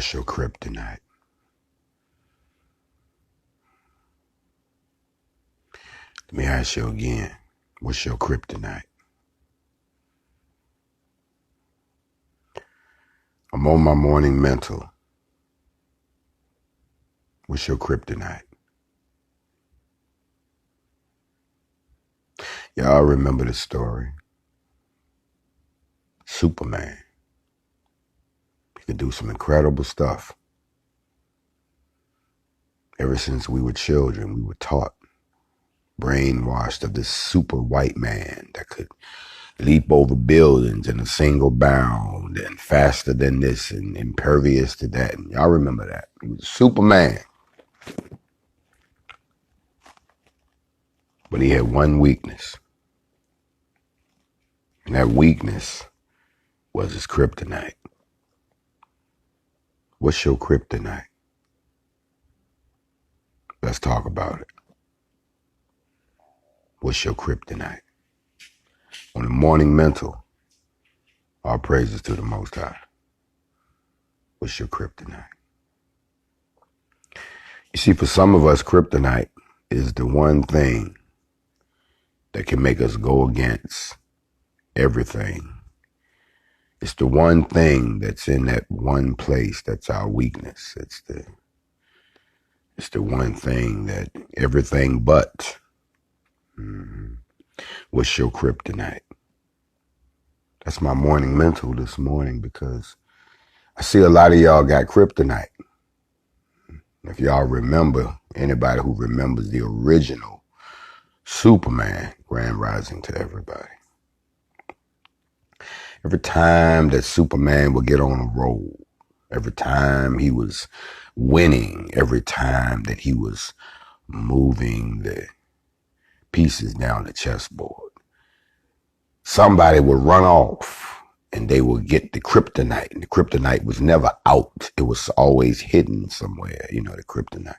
What's your kryptonite? Let me ask you again. What's your kryptonite? I'm on my morning mental. What's your kryptonite? Y'all remember the story? Superman. He could do some incredible stuff. Ever since we were children, we were taught, brainwashed of this super white man that could leap over buildings in a single bound and faster than this and impervious to that. And y'all remember that. He was Superman. But he had one weakness. And that weakness was his kryptonite. What's your kryptonite? Let's talk about it. What's your kryptonite? On the morning mental, all praises to the Most High. What's your kryptonite? You see, for some of us, kryptonite is the one thing that can make us go against everything. It's the one thing that's in that one place that's our weakness. It's the one thing that everything but. What's your kryptonite? That's my morning mental this morning because I see a lot of y'all got kryptonite. If y'all remember, anybody who remembers the original Superman, grand rising to everybody. Every time that Superman would get on a roll, every time he was winning, every time that he was moving the pieces down the chessboard, somebody would run off and they would get the kryptonite. And the kryptonite was never out. It was always hidden somewhere, the kryptonite.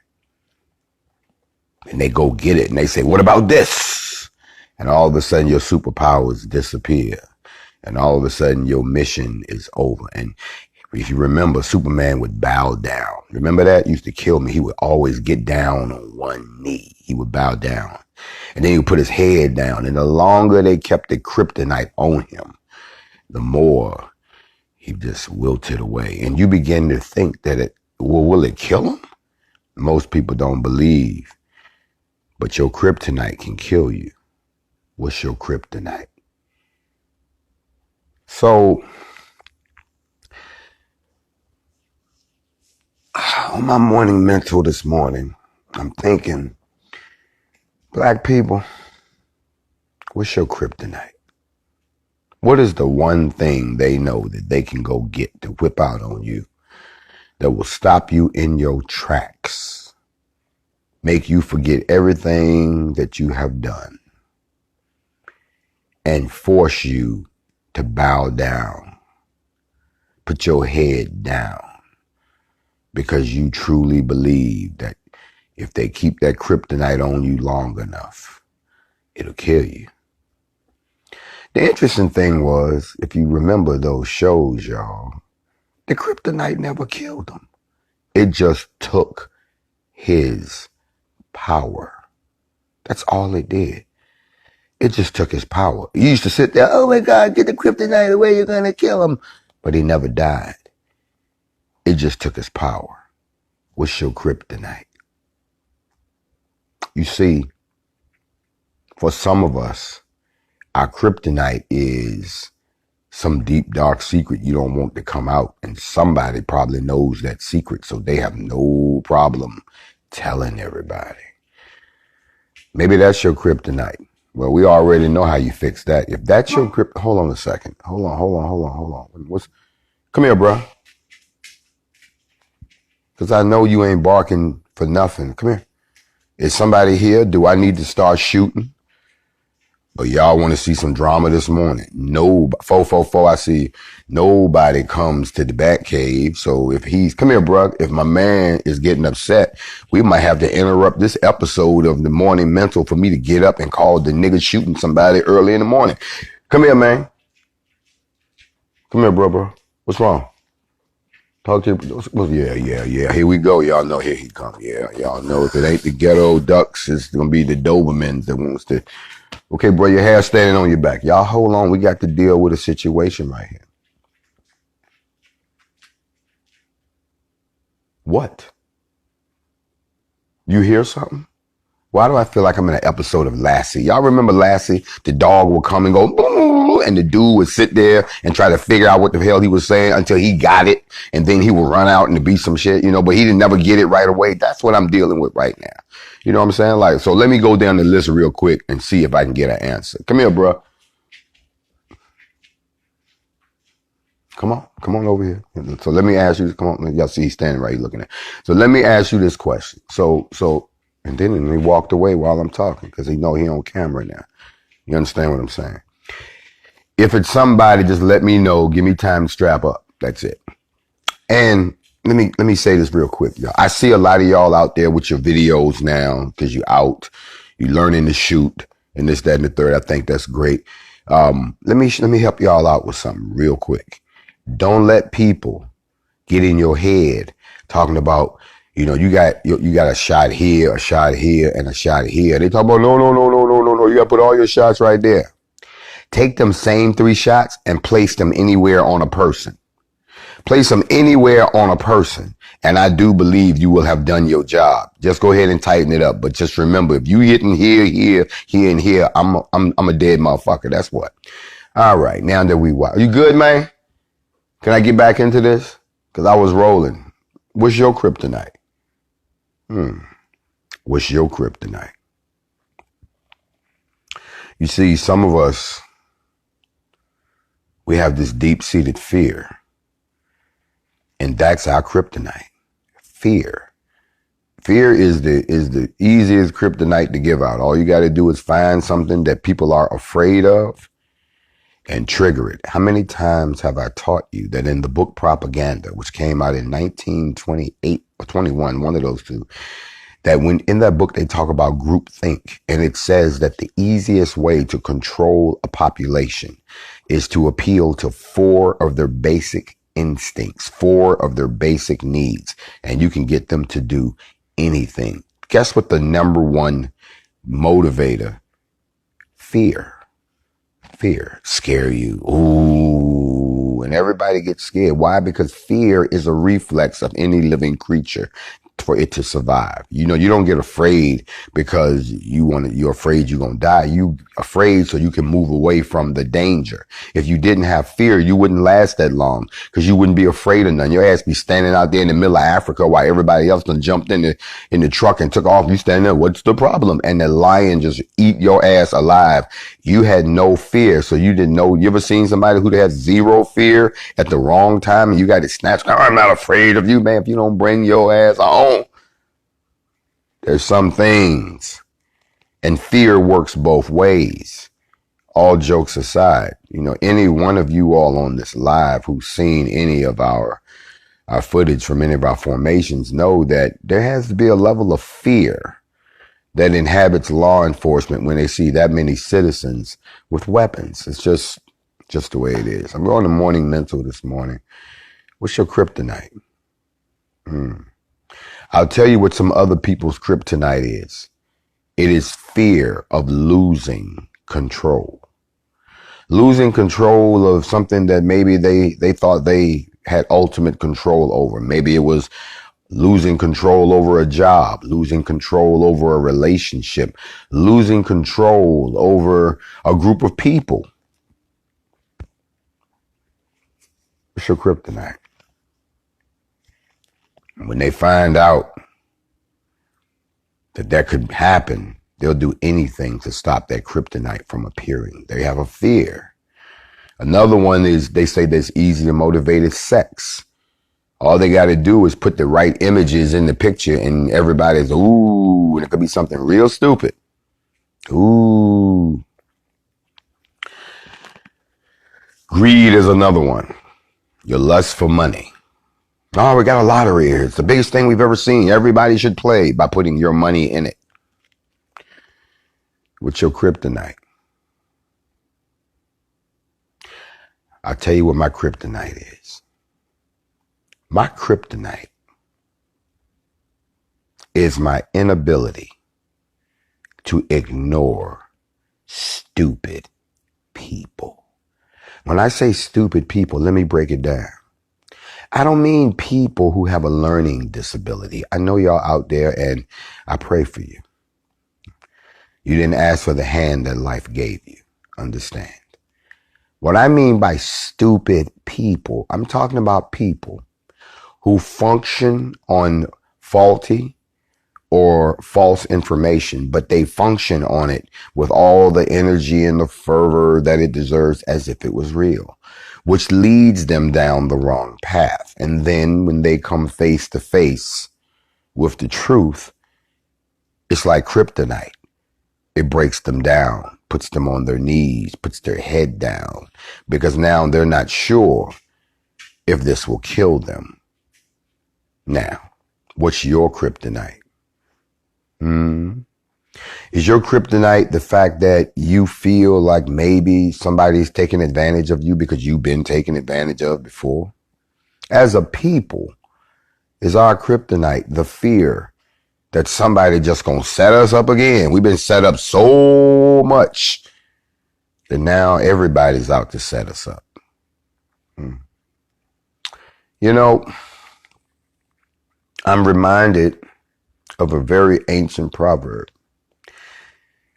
And they go get it and they say, what about this? And all of a sudden your superpowers disappear. And all of a sudden your mission is over. And if you remember, Superman would bow down. Remember that? It used to kill me. He would always get down on one knee. He would bow down. And then he would put his head down. And the longer they kept the kryptonite on him, the more he just wilted away. And you begin to think that will it kill him? Most people don't believe. But your kryptonite can kill you. What's your kryptonite? So, on my morning mental this morning, I'm thinking, black people, what's your kryptonite? What is the one thing they know that they can go get to whip out on you that will stop you in your tracks, make you forget everything that you have done, and force you to bow down, put your head down, because you truly believe that if they keep that kryptonite on you long enough, it'll kill you. The interesting thing was, if you remember those shows, y'all, the kryptonite never killed him. It just took his power. That's all it did. It just took his power. He used to sit there, oh my God, get the kryptonite away, you're going to kill him. But he never died. It just took his power. What's your kryptonite? You see, for some of us, our kryptonite is some deep, dark secret you don't want to come out. And somebody probably knows that secret, so they have no problem telling everybody. Maybe that's your kryptonite. Well, we already know how you fix that. If that's your kryptonite, hold on a second. Hold on. Come here, bro. Because I know you ain't barking for nothing. Come here. Is somebody here? Do I need to start shooting? But y'all want to see some drama this morning? No, 444, I see nobody comes to the Bat Cave. So come here, bro. If my man is getting upset, we might have to interrupt this episode of the Morning Mental for me to get up and call the nigga shooting somebody early in the morning. Come here, man. Come here, bro. What's wrong? Talk to yeah. Here we go. Y'all know here he comes. Yeah, y'all know if it ain't the ghetto ducks, it's gonna be the Dobermans that wants to. Okay, bro, your hair standing on your back. Y'all hold on. We got to deal with a situation right here. What? You hear something? Why do I feel like I'm in an episode of Lassie? Y'all remember Lassie? The dog would come and go, boo, and the dude would sit there and try to figure out what the hell he was saying until he got it. And then he would run out and be some shit, but he didn't never get it right away. That's what I'm dealing with right now. You know what I'm saying? Like, so let me go down the list real quick and see if I can get an answer. Come here, bro. Come on over here. So let me ask you, come on. Y'all see he's standing right here looking at. So let me ask you this question. And then he walked away while I'm talking because he know he on camera now. You understand what I'm saying? If it's somebody, just let me know. Give me time to strap up. That's it. And let me say this real quick, y'all. I see a lot of y'all out there with your videos now because you out, you learning to shoot and this, that, and the third. I think that's great. Let me help y'all out with something real quick. Don't let people get in your head talking about, you got a shot here, and a shot here. They talk about no. You got to put all your shots right there. Take them same 3 shots and place them anywhere on a person. Place them anywhere on a person. And I do believe you will have done your job. Just go ahead and tighten it up. But just remember, if you hitting here, and here, I'm a dead motherfucker. That's what. All right. Now that we watch. You good, man? Can I get back into this? Because I was rolling. What's your kryptonite? What's your kryptonite? You see, some of us, we have this deep-seated fear. And that's our kryptonite. Fear. Fear is the easiest kryptonite to give out. All you got to do is find something that people are afraid of and trigger it. How many times have I taught you that in the book Propaganda, which came out in 1928 or 21, one of those two, that when in that book they talk about groupthink, and it says that the easiest way to control a population is to appeal to 4 of their basic instincts, 4 of their basic needs, and you can get them to do anything. Guess what the number one motivator? Fear. Fear. Scare you. Ooh. And everybody gets scared. Why? Because fear is a reflex of any living creature for it to survive. You don't get afraid because you're afraid you're going to die. You afraid so you can move away from the danger. If you didn't have fear, you wouldn't last that long because you wouldn't be afraid of none. Your ass be standing out there in the middle of Africa while everybody else done jumped in the truck and took off. You standing there. What's the problem? And the lion just eat your ass alive. You had no fear. So you didn't know. You ever seen somebody who has 0 fear at the wrong time and you got it snatched? Oh, I'm not afraid of you, man. If you don't bring your ass on. There's some things, and fear works both ways. All jokes aside, any one of you all on this live who's seen any of our footage from any of our formations know that there has to be a level of fear that inhabits law enforcement when they see that many citizens with weapons. It's just the way it is. I'm going to morning mental this morning. What's your kryptonite? I'll tell you what some other people's kryptonite is. It is fear of losing control. Losing control of something that maybe they thought they had ultimate control over. Maybe it was losing control over a job, losing control over a relationship, losing control over a group of people. What's your kryptonite? When they find out that could happen, they'll do anything to stop that kryptonite from appearing. They have a fear. Another one is, they say that's easy to motivate is sex. All they got to do is put the right images in the picture and everybody's, ooh, and it could be something real stupid. Ooh. Greed is another one. Your lust for money. Oh, we got a lottery here. It's the biggest thing we've ever seen. Everybody should play by putting your money in it. What's your kryptonite? I'll tell you what my kryptonite is. My kryptonite is my inability to ignore stupid people. When I say stupid people, let me break it down. I don't mean people who have a learning disability. I know y'all out there and I pray for you. You didn't ask for the hand that life gave you. Understand. What I mean by stupid people, I'm talking about people who function on faulty or false information, but they function on it with all the energy and the fervor that it deserves as if it was real, which leads them down the wrong path. And then when they come face to face with the truth, it's like kryptonite. It breaks them down, puts them on their knees, puts their head down, because now they're not sure if this will kill them. Now, what's your kryptonite? Is your kryptonite the fact that you feel like maybe somebody's taking advantage of you because you've been taken advantage of before? As a people, is our kryptonite the fear that somebody just gonna set us up again? We've been set up so much that now everybody's out to set us up. You know, I'm reminded of a very ancient proverb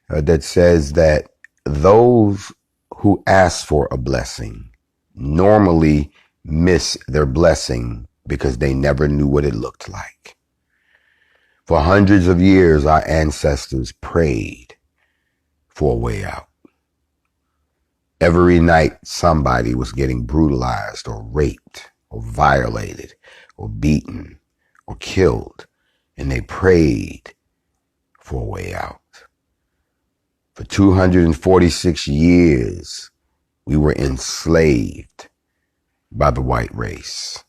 that says that those who ask for a blessing normally miss their blessing because they never knew what it looked like. For hundreds of years, our ancestors prayed for a way out. Every night, somebody was getting brutalized or raped or violated or beaten or killed, and they prayed for a way out. For 246 years, we were enslaved by the white race.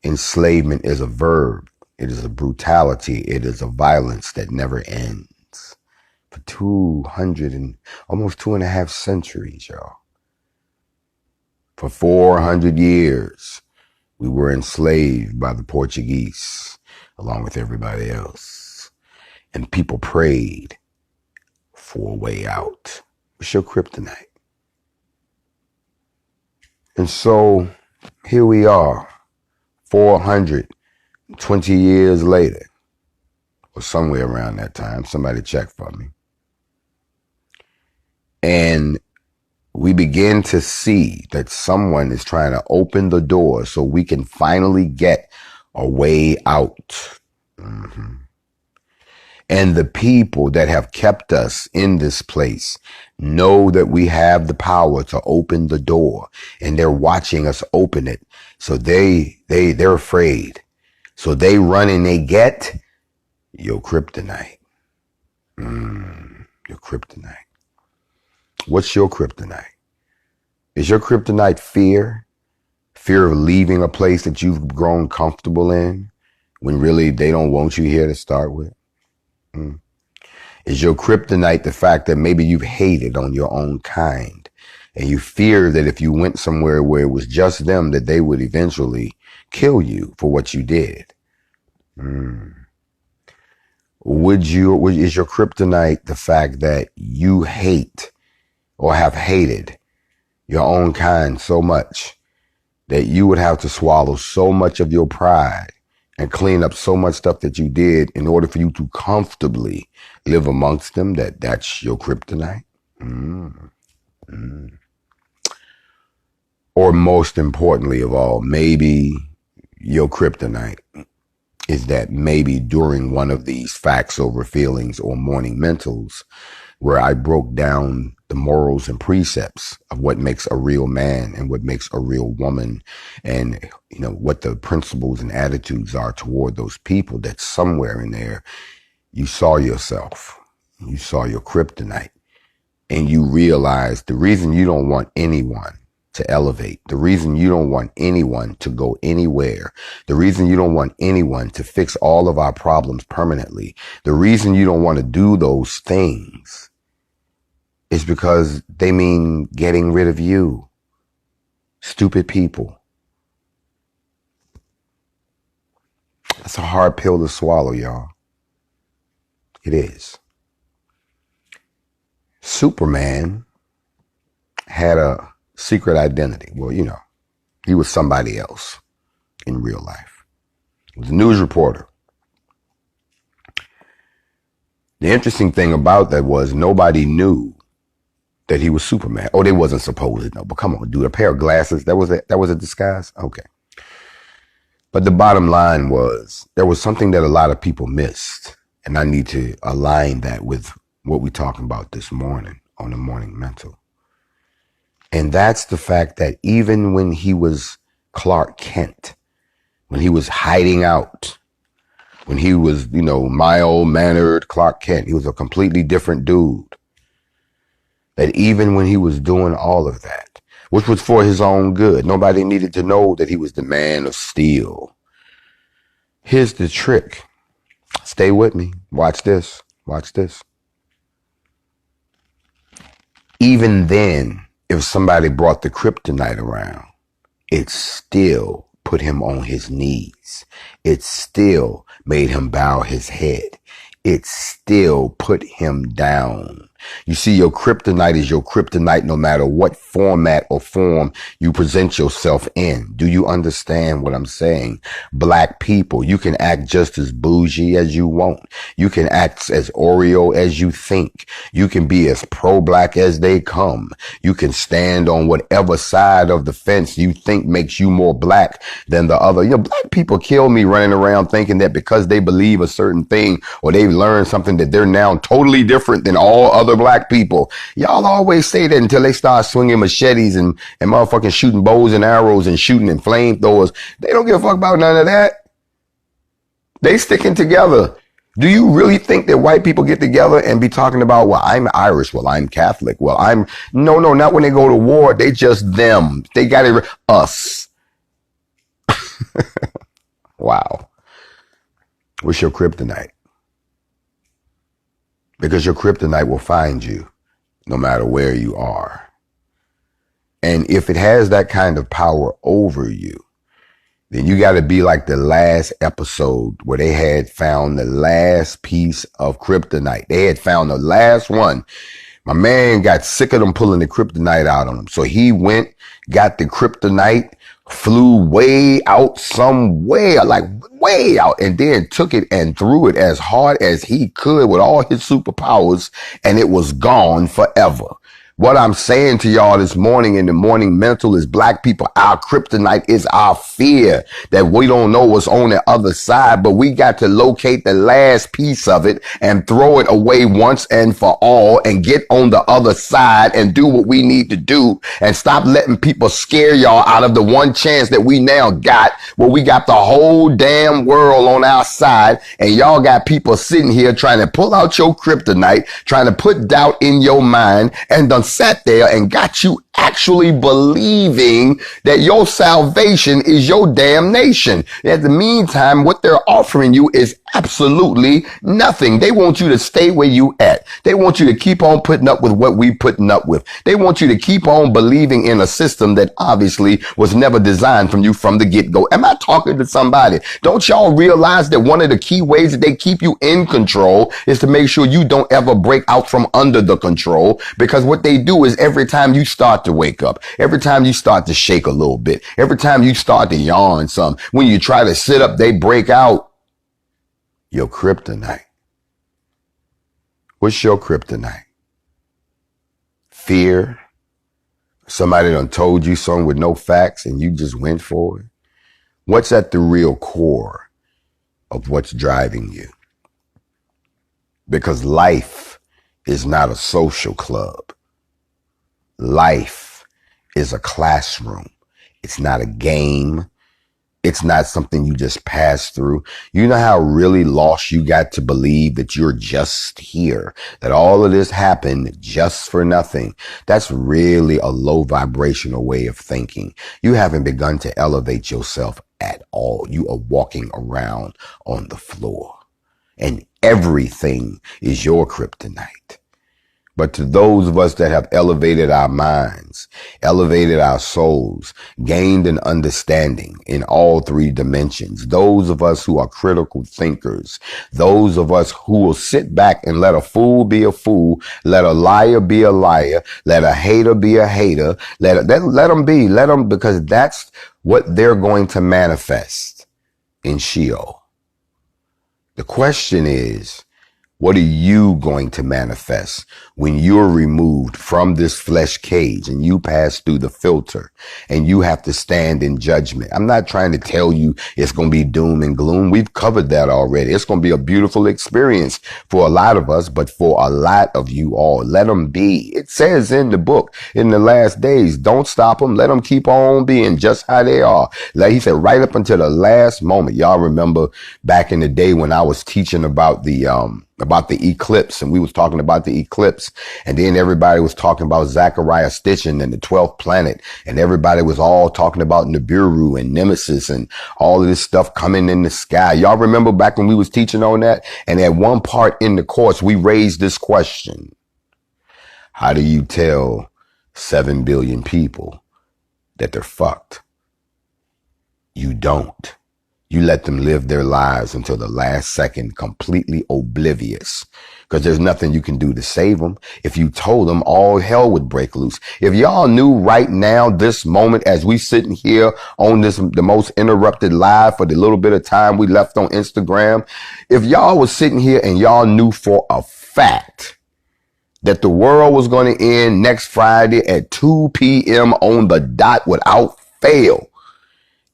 Enslavement is a verb. It is a brutality. It is a violence that never ends. For 200 and almost 2.5 centuries, y'all. For 400 years, we were enslaved by the Portuguese, along with everybody else. And people prayed for a way out. What's your kryptonite? And so here we are, 420 years later, or somewhere around that time. Somebody check for me. And we begin to see that someone is trying to open the door so we can finally get a way out. And the people that have kept us in this place know that we have the power to open the door, and they're watching us open it. So they're afraid. So they run and they get your kryptonite. Your kryptonite. What's your kryptonite? Is your kryptonite fear? Fear of leaving a place that you've grown comfortable in when really they don't want you here to start with? Is your kryptonite the fact that maybe you've hated on your own kind and you fear that if you went somewhere where it was just them, that they would eventually kill you for what you did? Is your kryptonite the fact that you hate or have hated your own kind so much that you would have to swallow so much of your pride and clean up so much stuff that you did in order for you to comfortably live amongst them, that's your kryptonite? Or most importantly of all, maybe your kryptonite is that maybe during one of these facts over feelings or morning mentals, where I broke down the morals and precepts of what makes a real man and what makes a real woman, and what the principles and attitudes are toward those people, that somewhere in there you saw yourself, you saw your kryptonite, and you realized the reason you don't want anyone to elevate, the reason you don't want anyone to go anywhere, the reason you don't want anyone to fix all of our problems permanently, the reason you don't want to do those things is because they mean getting rid of you. Stupid people. That's a hard pill to swallow, y'all. It is. Superman had a secret identity. Well, you know, he was somebody else in real life. He was a news reporter. The interesting thing about that was nobody knew that he was Superman. Oh, they wasn't supposed to know. But come on, dude, a pair of glasses, that was a disguise? Okay. But the bottom line was there was something that a lot of people missed. And I need to align that with what we're talking about this morning on the Morning Mental. And that's the fact that even when he was Clark Kent, when he was hiding out, when he was, you know, mild-mannered Clark Kent, he was a completely different dude. That even when he was doing all of that, which was for his own good, nobody needed to know that he was the man of steel. Here's the trick. Stay with me. Watch this. Watch this. Even then, if somebody brought the kryptonite around, it still put him on his knees. It still made him bow his head. It still put him down. You see, your kryptonite is your kryptonite no matter what format or form you present yourself in. Do you understand what I'm saying? Black people, you can act just as bougie as you want. You can act as Oreo as you think. You can be as pro-black as they come. You can stand on whatever side of the fence you think makes you more black than the other. You know, black people kill me running around thinking that because they believe a certain thing or they learned something that they're now totally different than all other black people. Y'all always say that until they start swinging machetes and motherfucking shooting bows and arrows and shooting in flamethrowers. They don't give a fuck about none of that. They sticking together. Do you really think that white people get together and be talking about, well, I'm Irish, well, I'm Catholic, well, no, not when they go to war. They just them. They got it, us. Wow. What's your kryptonite? Because your kryptonite will find you no matter where you are. And if it has that kind of power over you, then you got to be like the last episode where they had found the last piece of kryptonite. They had found the last one. My man got sick of them pulling the kryptonite out on him. So he went, got the kryptonite, flew way out somewhere, like way out, and then took it and threw it as hard as he could with all his superpowers, and it was gone forever. What I'm saying to y'all this morning in the Morning Mental is black people, our kryptonite is our fear that we don't know what's on the other side, but we got to locate the last piece of it and throw it away once and for all and get on the other side and do what we need to do and stop letting people scare y'all out of the one chance that we now got where we got the whole damn world on our side and y'all got people sitting here trying to pull out your kryptonite, trying to put doubt in your mind and done sat there and got you actually believing that your salvation is your damnation. In the meantime, what they're offering you is absolutely nothing. They want you to stay where you at. They want you to keep on putting up with what we putting up with. They want you to keep on believing in a system that obviously was never designed from you from the get-go. Am I talking to somebody? Don't y'all realize that one of the key ways that they keep you in control is to make sure you don't ever break out from under the control? Because what they do is every time you start to wake up, every time you start to shake a little bit, every time you start to yawn some, when you try to sit up, they break out your kryptonite. What's your kryptonite? Fear? Somebody done told you something with no facts and you just went for it? What's at the real core of what's driving you? Because life is not a social club. Life is a classroom. It's not a game. It's not something you just pass through. You know how really lost you got to believe that you're just here, that all of this happened just for nothing. That's really a low vibrational way of thinking. You haven't begun to elevate yourself at all. You are walking around on the floor and everything is your kryptonite. But to those of us that have elevated our minds, elevated our souls, gained an understanding in all three dimensions, those of us who are critical thinkers, those of us who will sit back and let a fool be a fool, let a liar be a liar, let a hater be a hater, let them be, let them, because that's what they're going to manifest in Sheol. The question is, what are you going to manifest when you're removed from this flesh cage and you pass through the filter and you have to stand in judgment? I'm not trying to tell you it's going to be doom and gloom. We've covered that already. It's going to be a beautiful experience for a lot of us, but for a lot of you all, let them be. It says in the book, in the last days, don't stop them. Let them keep on being just how they are. Like he said, right up until the last moment. Y'all remember back in the day when I was teaching about the eclipse, and we was talking about the eclipse, and then everybody was talking about Zachariah Stitchin and the 12th planet, and everybody was all talking about Nibiru and Nemesis and all of this stuff coming in the sky. Y'all remember back when we was teaching on that? And at one part in the course, we raised this question: how do you tell 7 billion people that they're fucked? You don't. You let them live their lives until the last second, completely oblivious, because there's nothing you can do to save them. If you told them, all hell would break loose. If y'all knew right now, this moment, as we sitting here on this, the most interrupted live for the little bit of time we left on Instagram, if y'all was sitting here and y'all knew for a fact that the world was going to end next Friday at 2 p.m. on the dot without fail,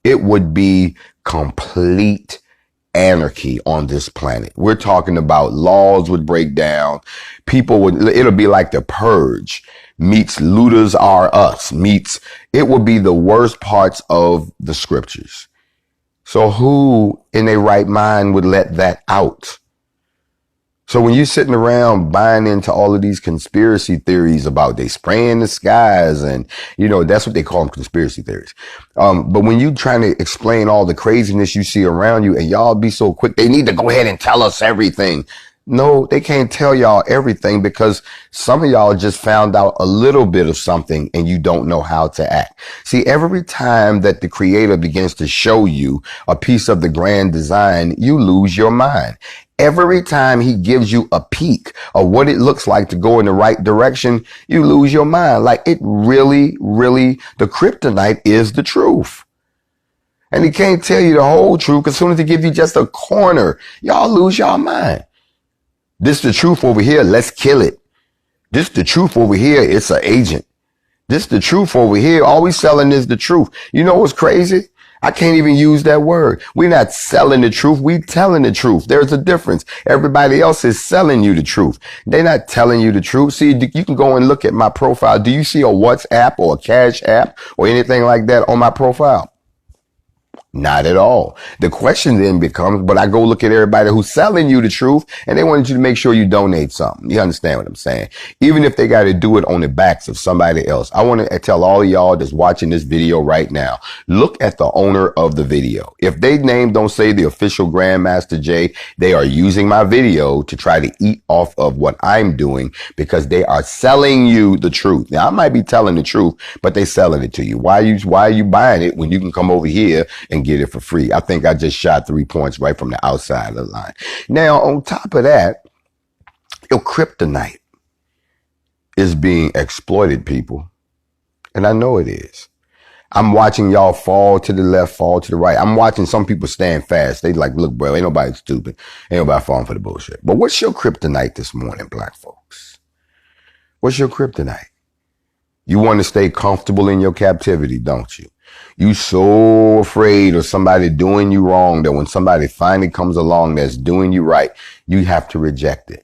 it would be complete anarchy on this planet. We're talking about laws would break down. It'll be like the Purge meets Looters Are Us meets, it would be the worst parts of the scriptures. So who in their right mind would let that out? So when you're sitting around buying into all of these conspiracy theories about they spraying the skies and, that's what they call them, conspiracy theories. But when you trying to explain all the craziness you see around you and y'all be so quick, they need to go ahead and tell us everything. No, they can't tell y'all everything because some of y'all just found out a little bit of something and you don't know how to act. See, every time that the creator begins to show you a piece of the grand design, you lose your mind. Every time he gives you a peek of what it looks like to go in the right direction, you lose your mind. Like it really, really, the kryptonite is the truth. And he can't tell you the whole truth because as soon as he gives you just a corner, y'all lose your mind. This the truth over here, let's kill it. This the truth over here, it's an agent. This the truth over here, all we selling is the truth. You know what's crazy? I can't even use that word. We're not selling the truth. We telling the truth. There's a difference. Everybody else is selling you the truth. They're not telling you the truth. See, you can go and look at my profile. Do you see a WhatsApp or a Cash App or anything like that on my profile? Not at all. The question then becomes, but I go look at everybody who's selling you the truth and they want you to make sure you donate something. You understand what I'm saying? Even if they got to do it on the backs of somebody else. I want to tell all of y'all that's watching this video right now, look at the owner of the video. If they name don't say the official GrandMaster J, they are using my video to try to eat off of what I'm doing because they are selling you the truth. Now I might be telling the truth, but they selling it to you. Why are you buying it when you can come over here and get it for free? I think I just shot 3 points right from the outside of the line. Now, on top of that, your kryptonite is being exploited, people. And I know it is. I'm watching y'all fall to the left, fall to the right. I'm watching some people stand fast. They like, look, bro, ain't nobody stupid. Ain't nobody falling for the bullshit. But what's your kryptonite this morning, black folks? What's your kryptonite? You want to stay comfortable in your captivity, don't you? You so afraid of somebody doing you wrong that when somebody finally comes along that's doing you right, you have to reject it.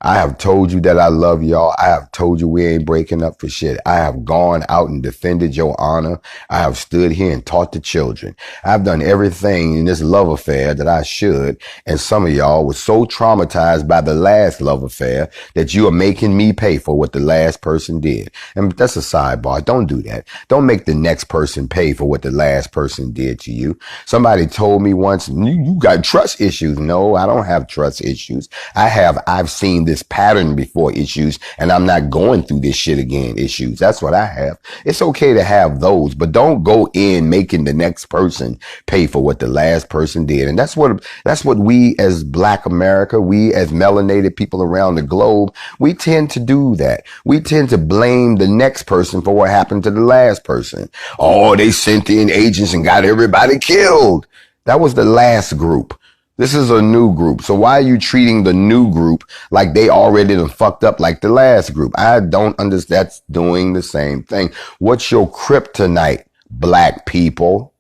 I have told you that I love y'all. I have told you we ain't breaking up for shit. I have gone out and defended your honor. I have stood here and taught the children. I've done everything in this love affair that I should. And some of y'all were so traumatized by the last love affair that you are making me pay for what the last person did. And that's a sidebar. Don't do that. Don't make the next person pay for what the last person did to you. Somebody told me once, you got trust issues. No, I don't have trust issues. I've seen this this pattern before, issues, and I'm not going through this shit again, issues. That's what I have. It's okay to have those, but don't go in making the next person pay for what the last person did. And that's what we as Black America, we as melanated people around the globe, we tend to do that. We tend to blame the next person for what happened to the last person. Oh, they sent in agents and got everybody killed. That was the last group. This is a new group. So why are you treating the new group like they already done fucked up like the last group? I don't understand. That's doing the same thing. What's your kryptonite, Black people?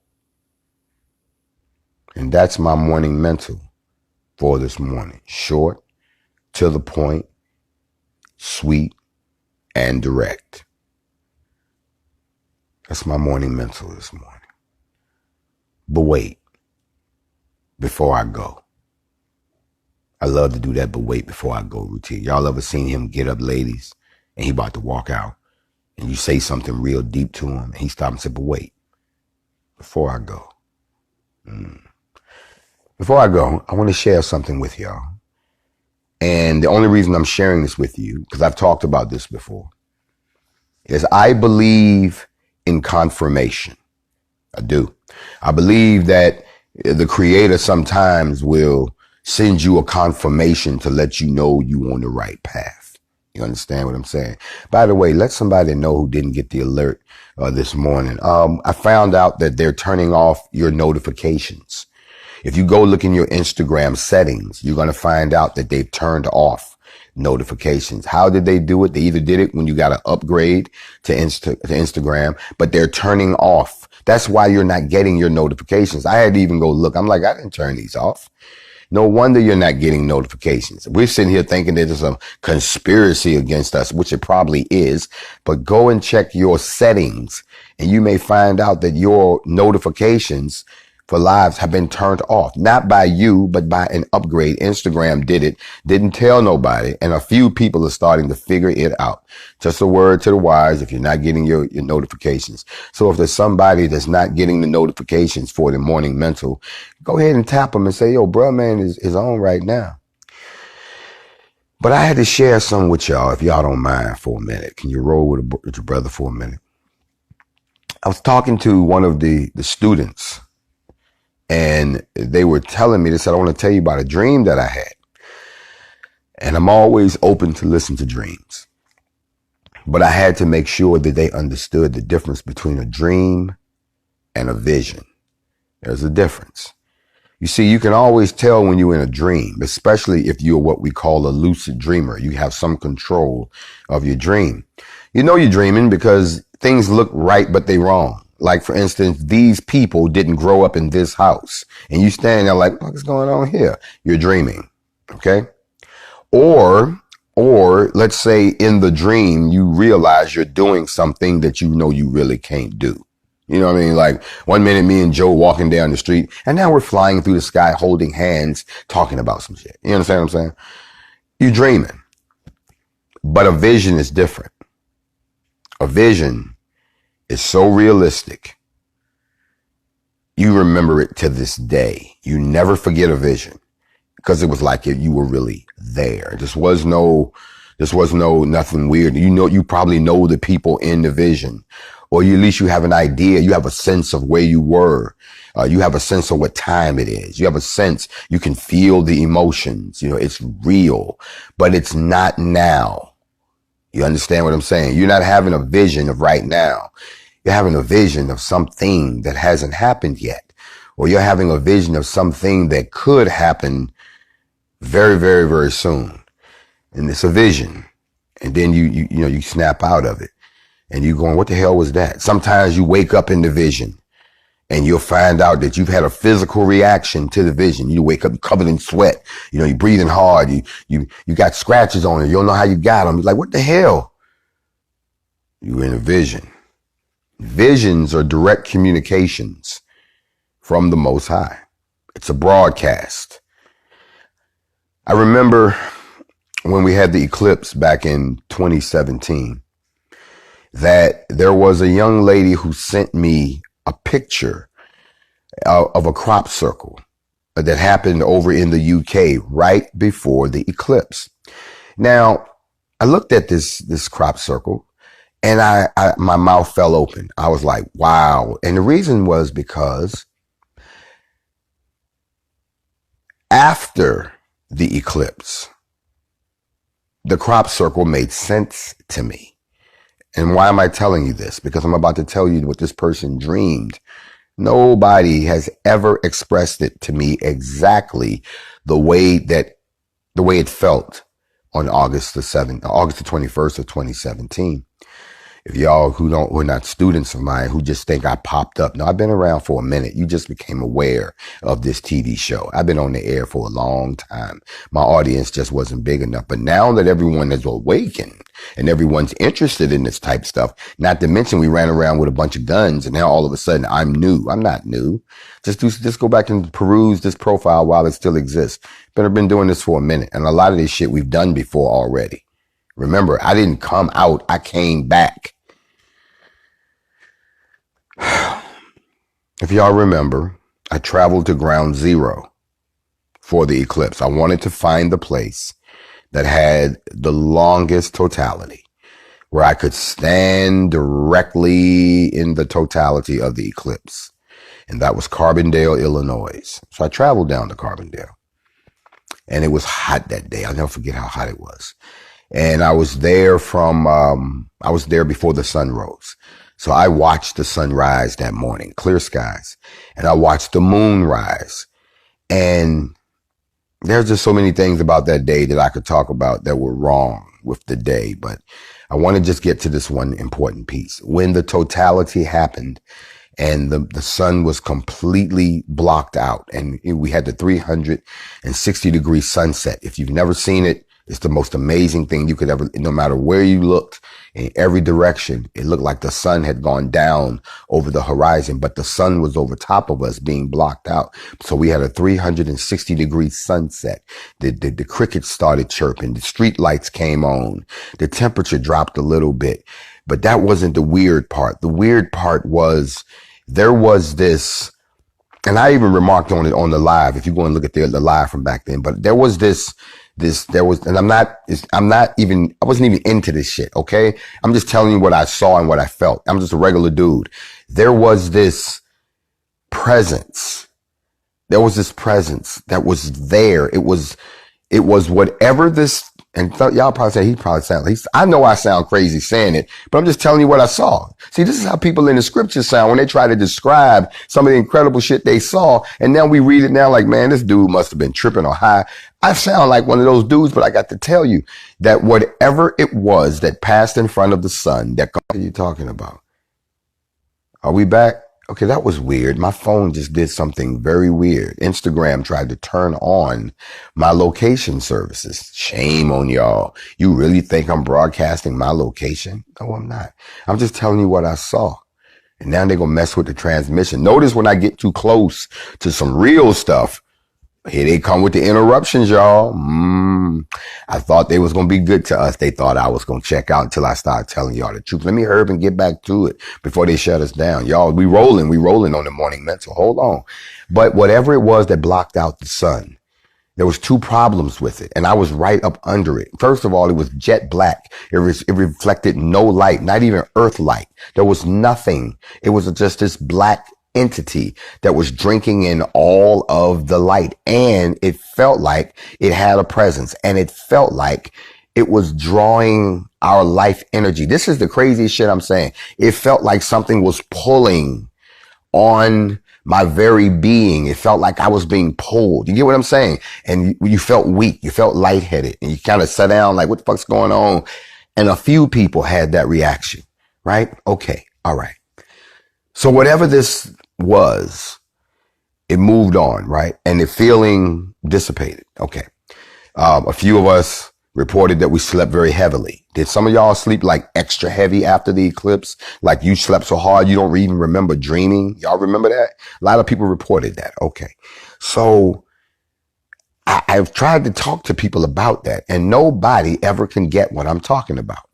And that's my morning mental for this morning. Short, to the point, sweet, and direct. That's my morning mental this morning. But wait. Before I go. I love to do that, but wait before I go routine. Y'all ever seen him get up, ladies, and he about to walk out, and you say something real deep to him, and he stops and said, but wait, before I go. Before I go, I want to share something with y'all. And the only reason I'm sharing this with you, because I've talked about this before, is I believe in confirmation. I do. I believe that the Creator sometimes will send you a confirmation to let you know you on the right path. You understand what I'm saying? By the way, let somebody know who didn't get the alert this morning. I found out that they're turning off your notifications. If you go look in your Instagram settings, you're going to find out that they've turned off notifications. How did they do it? They either did it when you got to upgrade to Instagram, but they're turning off. That's why you're not getting your notifications. I had to even go look. I'm like, I didn't turn these off. No wonder you're not getting notifications. We're sitting here thinking there's a conspiracy against us, which it probably is. But go and check your settings, and you may find out that your notifications for lives have been turned off. Not by you, but by an upgrade. Instagram did it, didn't tell nobody, and a few people are starting to figure it out. Just a word to the wise if you're not getting your notifications. So if there's somebody that's not getting the notifications for the morning mental, go ahead and tap them and say, yo, bro, man, is on right now. But I had to share some with y'all, if y'all don't mind, for a minute. Can you roll with your brother for a minute? I was talking to one of the students, and they were telling me, they said, I want to tell you about a dream that I had. And I'm always open to listen to dreams. But I had to make sure that they understood the difference between a dream and a vision. There's a difference. You see, you can always tell when you're in a dream, especially if you're what we call a lucid dreamer. You have some control of your dream. You know you're dreaming because things look right, but they're wrong. Like, for instance, these people didn't grow up in this house. And you stand there like, what's going on here? You're dreaming. Okay? Or let's say in the dream, you realize you're doing something that you know you really can't do. You know what I mean? Like, one minute me and Joe walking down the street, and now we're flying through the sky holding hands, talking about some shit. You understand what I'm saying? You're dreaming. But a vision is different. A vision is so realistic. You remember it to this day. You never forget a vision because it was like you were really there. This was no nothing weird. You know, you probably know the people in the vision, or at least you have an idea. You have a sense of where you were. You have a sense of what time it is. You have a sense, you can feel the emotions. You know, it's real, but it's not now. You understand what I'm saying? You're not having a vision of right now. You're having a vision of something that hasn't happened yet. Or you're having a vision of something that could happen very, very, very soon. And it's a vision. And then you snap out of it. And you're going, what the hell was that? Sometimes you wake up in the vision and you'll find out that you've had a physical reaction to the vision. You wake up covered in sweat. You know, you're breathing hard. You got scratches on it. You don't know how you got them. You're like, what the hell? You're in a vision. Visions are direct communications from the Most High. It's a broadcast. I remember when we had the eclipse back in 2017, that there was a young lady who sent me a picture of a crop circle that happened over in the UK right before the eclipse. Now, I looked at this crop circle, and my mouth fell open. I was like, wow. And the reason was because after the eclipse, the crop circle made sense to me. And why am I telling you this? Because I'm about to tell you what this person dreamed. Nobody has ever expressed it to me exactly the way it felt on August the 21st of 2017. If y'all who are not students of mine who just think I popped up. No, I've been around for a minute. You just became aware of this TV show. I've been on the air for a long time. My audience just wasn't big enough. But now that everyone is awakened and everyone's interested in this type of stuff, not to mention we ran around with a bunch of guns and now all of a sudden I'm new. I'm not new. Just go back and peruse this profile while it still exists. But I've been doing this for a minute. And a lot of this shit we've done before already. Remember, I didn't come out. I came back. If y'all remember, I traveled to ground zero for the eclipse. I wanted to find the place that had the longest totality, where I could stand directly in the totality of the eclipse. And that was Carbondale, Illinois. So I traveled down to Carbondale. And it was hot that day. I'll never forget how hot it was. And I was there before the sun rose. So I watched the sun rise that morning, clear skies, and I watched the moon rise. And there's just so many things about that day that I could talk about that were wrong with the day. But I want to just get to this one important piece. When the totality happened and the sun was completely blocked out and we had the 360-degree sunset. If you've never seen it, it's the most amazing thing you could ever, no matter where you looked, in every direction, it looked like the sun had gone down over the horizon, but the sun was over top of us being blocked out. So we had a 360-degree sunset. The crickets started chirping. The street lights came on. The temperature dropped a little bit, but that wasn't the weird part. The weird part was there was this, and I even remarked on it on the live, if you go and look at the live from back then, but there was and I wasn't even into this shit. Okay. I'm just telling you what I saw and what I felt. I'm just a regular dude. There was this presence. That was there. It was whatever this, and y'all probably say I know I sound crazy saying it, but I'm just telling you what I saw. See, this is how people in the scriptures sound when they try to describe some of the incredible shit they saw. And now we read it now like, man, this dude must have been tripping or high. I sound like one of those dudes, but I got to tell you that whatever it was that passed in front of the sun, what are you talking about? Are we back? Okay, that was weird. My phone just did something very weird. Instagram tried to turn on my location services. Shame on y'all. You really think I'm broadcasting my location? No, I'm not. I'm just telling you what I saw. And now they're going to mess with the transmission. Notice when I get too close to some real stuff, here they come with the interruptions, y'all. I thought they was going to be good to us. They thought I was going to check out until I started telling y'all the truth. Let me hurry up and get back to it before they shut us down. Y'all, we rolling on the morning mental. Hold on. But whatever it was that blocked out the sun, there was two problems with it. And I was right up under it. First of all, it was jet black. It reflected no light, not even earth light. There was nothing. It was just this black entity that was drinking in all of the light, and it felt like it had a presence, and it felt like it was drawing our life energy. This is the craziest shit I'm saying. It felt like something was pulling on my very being. It felt like I was being pulled. You get what I'm saying? And you felt weak. You felt lightheaded, and you kind of sat down like, what the fuck's going on? And a few people had that reaction, right? Okay. All right. So whatever this was, it moved on, right? And the feeling dissipated. Okay. A few of us reported that we slept very heavily. Did some of y'all sleep like extra heavy after the eclipse? Like you slept so hard you don't even remember dreaming? Y'all remember that? A lot of people reported that. Okay. So I've tried to talk to people about that, and nobody ever can get what I'm talking about.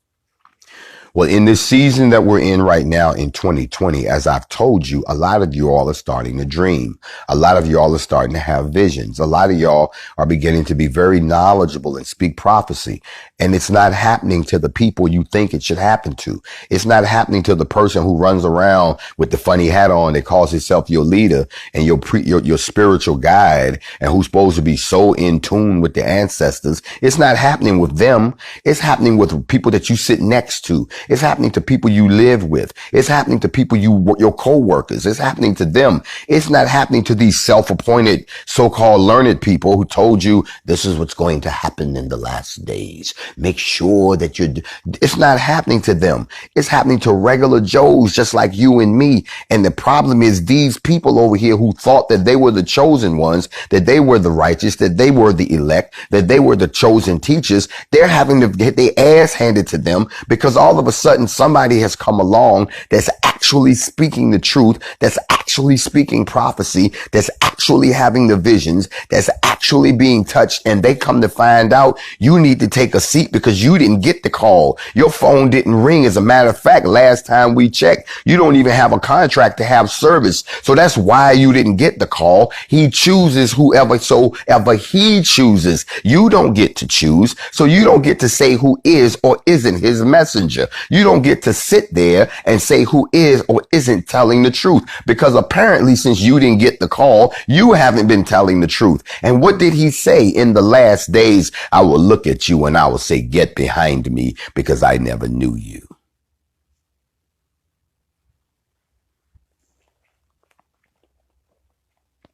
Well, in this season that we're in right now in 2020, as I've told you, a lot of you all are starting to dream. A lot of you all are starting to have visions. A lot of y'all are beginning to be very knowledgeable and speak prophecy. And it's not happening to the people you think it should happen to. It's not happening to the person who runs around with the funny hat on that calls himself your leader and your spiritual guide and who's supposed to be so in tune with the ancestors. It's not happening with them. It's happening with people that you sit next to. It's happening to people you live with. It's happening to people your co-workers. It's happening to them. It's not happening to these self-appointed so-called learned people who told you this is what's going to happen in the last days. Make sure that it's not happening to them. It's happening to regular Joes just like you and me. And the problem is these people over here who thought that they were the chosen ones, that they were the righteous, that they were the elect, that they were the chosen teachers. They're having to get their ass handed to them because all of a sudden somebody has come along that's actually speaking the truth, that's actually speaking prophecy, that's actually having the visions, that's actually being touched. And they come to find out you need to take a seat because you didn't get the call. Your phone didn't ring. As a matter of fact, last time we checked, you don't even have a contract to have service. So that's why you didn't get the call. He chooses whoever he chooses. You don't get to choose. So you don't get to say who is or isn't his messenger. You don't get to sit there and say who is or isn't telling the truth, because apparently since you didn't get the call, you haven't been telling the truth. And what did he say? In the last days, I will look at you and I will say, get behind me because I never knew you.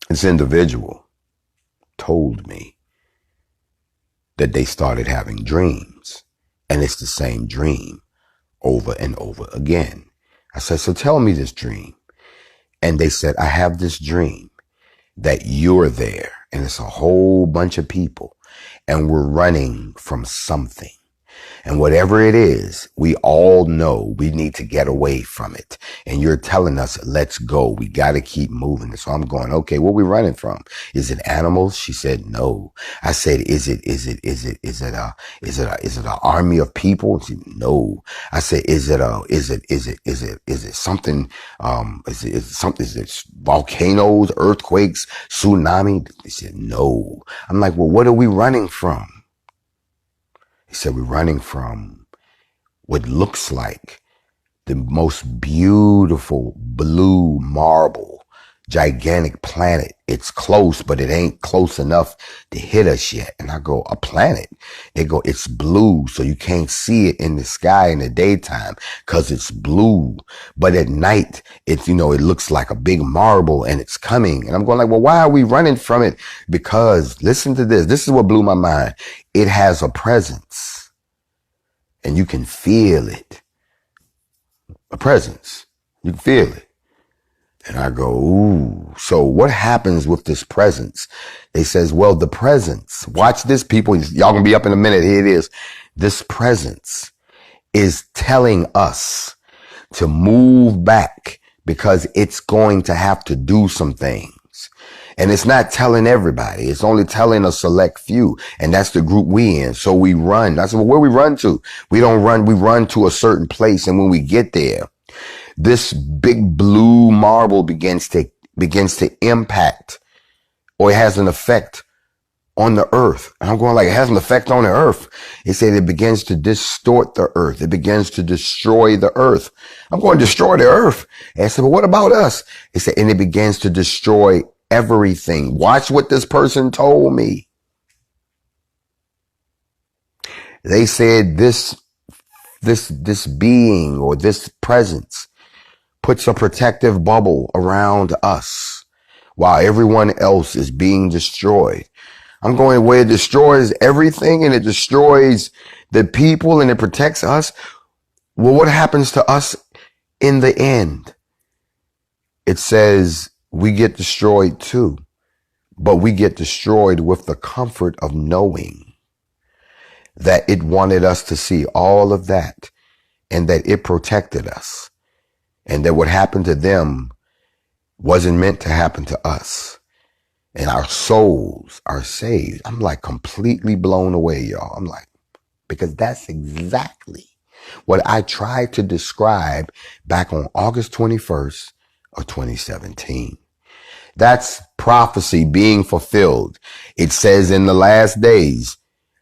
This individual told me that they started having dreams, and it's the same dream over and over again. I said, so tell me this dream. And they said, I have this dream that you're there and it's a whole bunch of people and we're running from something. And whatever it is, we all know we need to get away from it. And you're telling us, let's go. We got to keep moving. So I'm going, okay, what are we running from? Is it animals? She said, no. I said, is it an army of people? She said, no. I said, is it something, is it volcanoes, earthquakes, tsunami? They said, no. I'm like, well, what are we running from? He said, we're running from what looks like the most beautiful blue marble, gigantic planet. It's close, but it ain't close enough to hit us yet. And I go, a planet? They go, it's blue, so you can't see it in the sky in the daytime because it's blue. But at night, it looks like a big marble and it's coming. And I'm going like, well, why are we running from it? Because listen to this. This is what blew my mind. It has a presence and you can feel it. A presence. You can feel it. And I go, ooh, so what happens with this presence? They says, well, the presence, watch this, people. Y'all gonna be up in a minute. Here it is. This presence is telling us to move back because it's going to have to do some things. And it's not telling everybody. It's only telling a select few. And that's the group we in. So we run. That's where we run to. We don't run. We run to a certain place. And when we get there, this big blue marble begins to impact, or it has an effect on the earth. And I'm going like, it has an effect on the earth. It said it begins to distort the earth. It begins to destroy the earth. I'm going to destroy the earth. And I said, but what about us? It said, and it begins to destroy everything. Watch what this person told me. They said this being or this presence puts a protective bubble around us while everyone else is being destroyed. I'm going where it destroys everything and it destroys the people and it protects us. Well, what happens to us in the end? It says we get destroyed too, but we get destroyed with the comfort of knowing that it wanted us to see all of that and that it protected us and that what happened to them wasn't meant to happen to us. And our souls are saved. I'm like completely blown away, y'all. I'm like, because that's exactly What I tried to describe back on August 21st of 2017. That's prophecy being fulfilled. It says in the last days,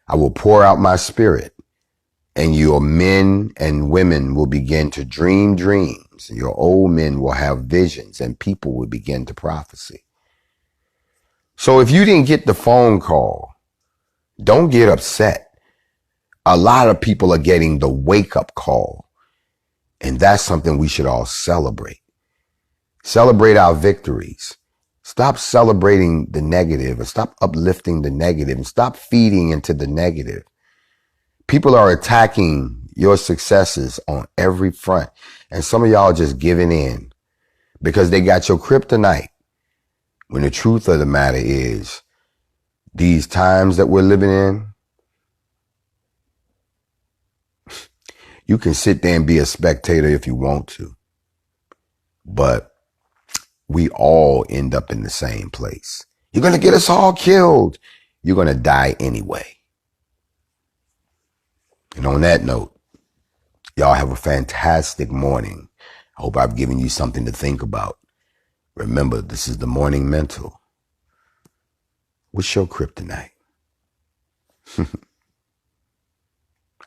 I will pour out my spirit, and your men and women will begin to dream dreams, and your old men will have visions, and people will begin to prophesy. So if you didn't get the phone call, don't get upset. A lot of people are getting the wake-up call, and that's something we should all celebrate. Celebrate our victories. Stop celebrating the negative, and stop uplifting the negative, and stop feeding into the negative. People are attacking your successes on every front, and some of y'all just giving in because they got your kryptonite. When the truth of the matter is, these times that we're living in, you can sit there and be a spectator if you want to, but we all end up in the same place. You're going to get us all killed. You're going to die anyway. And on that note, y'all have a fantastic morning. I hope I've given you something to think about. Remember, this is the Morning Mental. What's your kryptonite?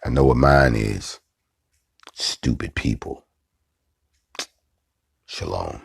I know what mine is. Stupid people. Shalom.